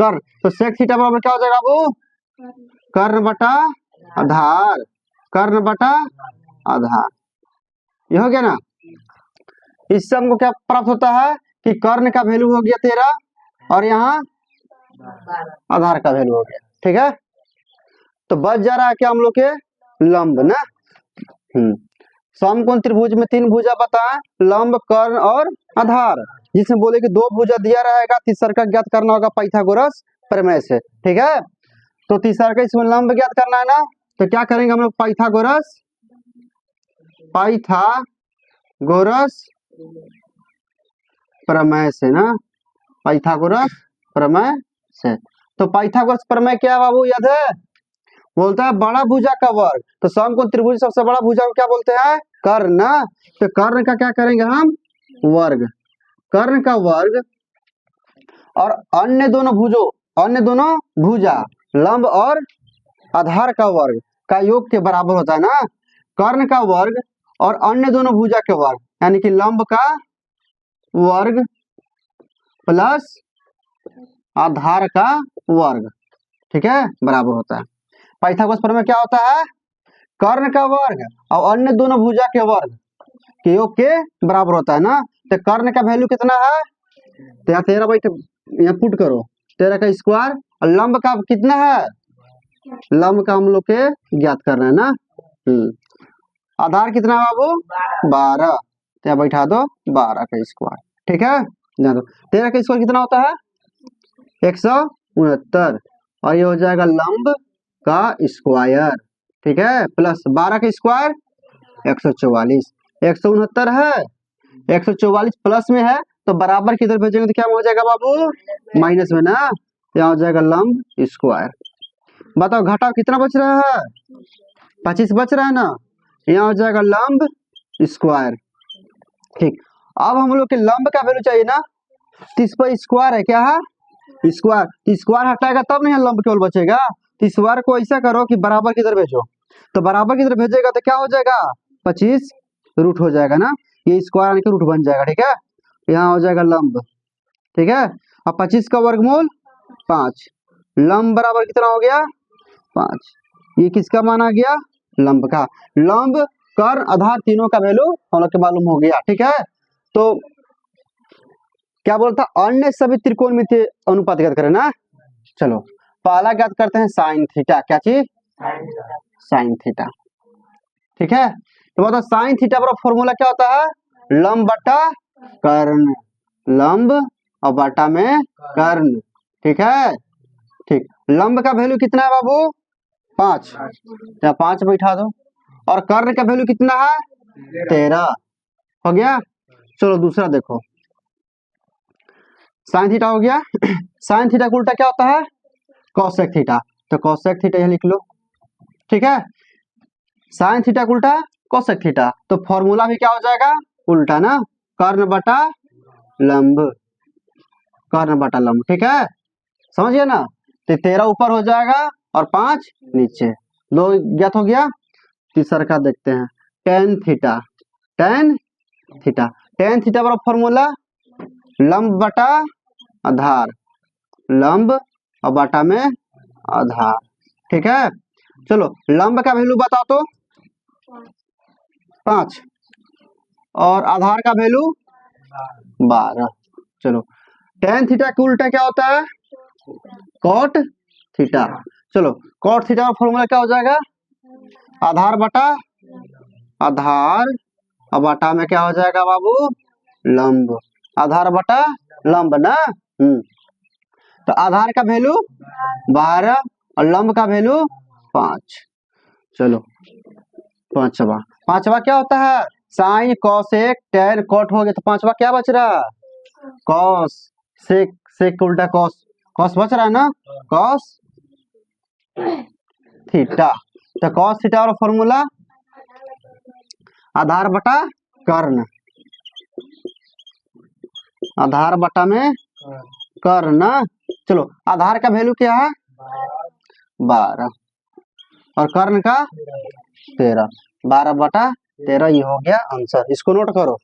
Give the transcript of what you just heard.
कर्ण, तो sec theta बराबर क्या हो जाएगा बाबू, कर्ण बटा आधार, कर्ण बटा आधार। ये हो गया ना। इससे हमको क्या प्राप्त होता है कि कर्ण का वैल्यू हो गया 13 और यहाँ आधार का वैल्यू हो गया। ठीक है, तो बच जा रहा है क्या हम लोग के लंब ना। समकोण त्रिभुज में 3 भुजा बताएं, लंब, कर्ण और आधार, जिसमें बोले कि 2 भुजा दिया रहेगा, तीसरा का ज्ञात करना होगा पाइथागोरस प्रमेय से। ठीक है, तो तीसरा का इसमें लंब ज्ञात करना है ना, तो क्या करेंगे हम लोग, पाइथागोरस प्रमेय से ना, पाइथागोरस प्रमेय से। तो पाइथागोरस प्रमेय क्या है बाबू, याद है, बोलता है बड़ा भुजा का वर्ग। तो समकोण त्रिभुज सबसे बड़ा भुजा को क्या बोलते हैं, कर्ण ना। तो कर्ण का क्या करेंगे हम, वर्ग, कर्ण का वर्ग, और अन्य दोनों भुजा लंब और आधार का वर्ग का योग के बराबर होता है ना। कर्ण का वर्ग और अन्य दोनों भुजा के वर्ग, यानी कि लंब का वर्ग प्लस आधार का वर्ग, ठीक है, बराबर होता है। पाइथागोरस प्रमेय क्या होता है, कर्ण का वर्ग और अन्य दोनों भुजा के वर्ग के योग के बराबर होता है ना। तो कर्ण का वैल्यू कितना है, 13 भाई, यहाँ पुट करो 13 का स्क्वायर, और लंब का कितना है, लंब का हम लोग के ज्ञात करना है ना। आधार कितना है बाबू, 12, तो बैठा दो 12 का स्क्वायर। ठीक है, 13 का स्क्वायर कितना होता है, 169, और ये हो जाएगा लंब का स्क्वायर। ठीक है, प्लस 12 का स्क्वायर 144, 169 है, 144 प्लस में है, तो बराबर की तरफ भेजेंगे तो क्या हो जाएगा बाबू, माइनस में ना, यहाँ हो जाएगा लंब स्क्वायर। बताओ घटाओ कितना बच रहा है, 25 बच रहा है ना, यहाँ हो जाएगा लंब स्क्वायर। ठीक, अब हम लोग के लंब का वैल्यू चाहिए ना, तो इस पर स्क्वायर है, क्या है स्क्वायर, तो स्क्वायर हटाएगा तब नहीं लंब केवल बचेगा। तो स्क्वायर को ऐसा करो कि बराबर की तरफ भेजो, तो बराबर की तरफ भेजेगा तो क्या हो जाएगा, 25 रूट हो जाएगा ना, ये स्क्वायर आने का रूट बन जाएगा। ठीक है, यहाँ हो जाएगा लंब। ठीक है, अब 25 का वर्गमूल 5, लंब बराबर कितना हो गया 5, ये किसका माना गया, लंब का। लंब, कर्ण, आधार तीनों का वैल्यू हम लोग के मालूम हो गया। ठीक है, तो क्या बोलता, अन्य सभी त्रिकोणमितीय अनुपात ज्ञात करें ना। चलो पहला ज्ञात करते हैं साइन थीटा, क्या चीज, साइन थीटा। ठीक है, तो बताओ साइन थीटा पर फॉर्मूला क्या होता है, लंब बटा कर्ण, लंब और बटा में कर्ण। ठीक है, ठीक, लंब का वैल्यू कितना है बाबू, 5, या 5 बैठा दो, और कर्ण का वैल्यू कितना है 13, हो गया। चलो दूसरा देखो, साइन थीटा हो गया। साइन थीटा का उल्टा क्या होता है, कोसेक थीटा, तो कोसेक थीटा यहाँ लिख लो। ठीक है, साइन थीटा का उल्टा कोसेक थीटा, तो फॉर्मूला भी क्या हो जाएगा उल्टा ना, कर्ण बटा लंब, कर्ण बटा लंब। ठीक है, समझिए ना, तो 13 ऊपर हो जाएगा और 5 नीचे, 2 ज्ञात हो गया। तीसरा का देखते हैं, tan theta, tan theta, tan theta बराबर फॉर्मूला लंब बटा आधार, लंब और बटा में आधार। ठीक है, चलो लंब का वैल्यू बताओ तो 5, और आधार का वैल्यू 12। चलो टेन थीटा का उल्टा क्या होता है, कॉट थीटा। चलो कॉट थीटा का फॉर्मूला क्या हो जाएगा, आधार बटा आधार और बटा में क्या हो जाएगा बाबू, लंब, आधार बटा लंब ना। तो आधार का वैल्यू 12 और लंब का वैल्यू 5। चलो पांचवा क्या होता है, साइन कोसेक टेन कॉट हो गया, तो पांचवा क्या बच रहा है, कॉस सेक, सेक उल्टा कॉस, कॉस बच रहा है ना, कॉस थीटा। तो कॉस थीटा और फॉर्मूला आधार बटा कर्ण, आधार बटा में कर्ण। चलो आधार का वैल्यू क्या है 12 और कर्ण का 13, 12 बटा 13, ये हो गया आंसर। इसको नोट करो।